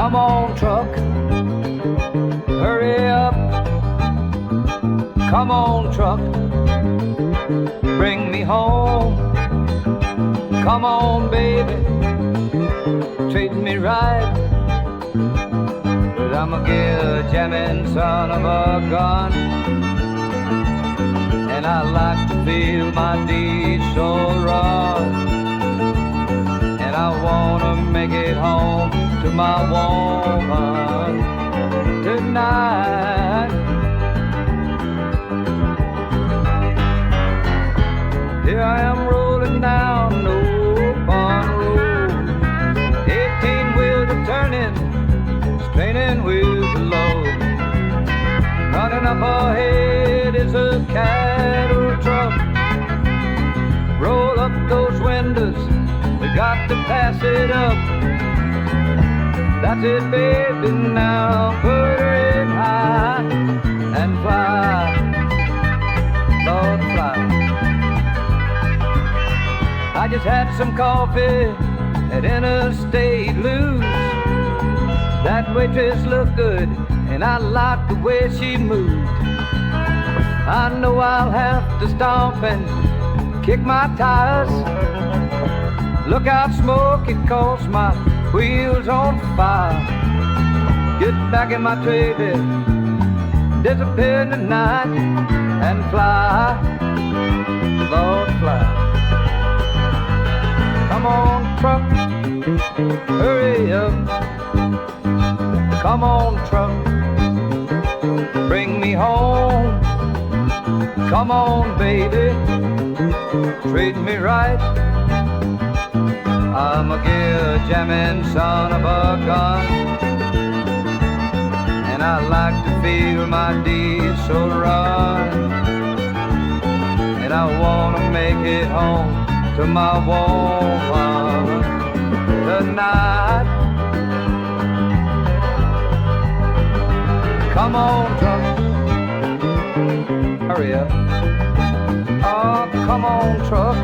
Come on, truck, hurry up. Come on, truck, bring me home. Come on, baby, treat me right. But I'm a good jamming son of a gun, and I like to feel my diesel run. And I wanna make it home to my woman tonight. Here I am rolling down no fun road, 18 wheels are turning, straining wheels are low. Running up ahead is a cattle truck. Roll up those windows, we got to pass it up. That's it, baby, now put her in high and fly, Lord, fly. I just had some coffee at Interstate Lose. That waitress looked good, and I liked the way she moved. I know I'll have to stomp and kick my tires. Look out, smoke, it caught my wheels on fire. Get back in my trailer, disappear in the night, and fly, Lord, fly. Come on, truck, hurry up. Come on, truck, bring me home. Come on, baby, treat me right. I'm a gear jamming son of a gun, and I like to feel my diesel run. And I wanna make it home to my woman tonight. Come on, truck, hurry up. Oh, come on, truck,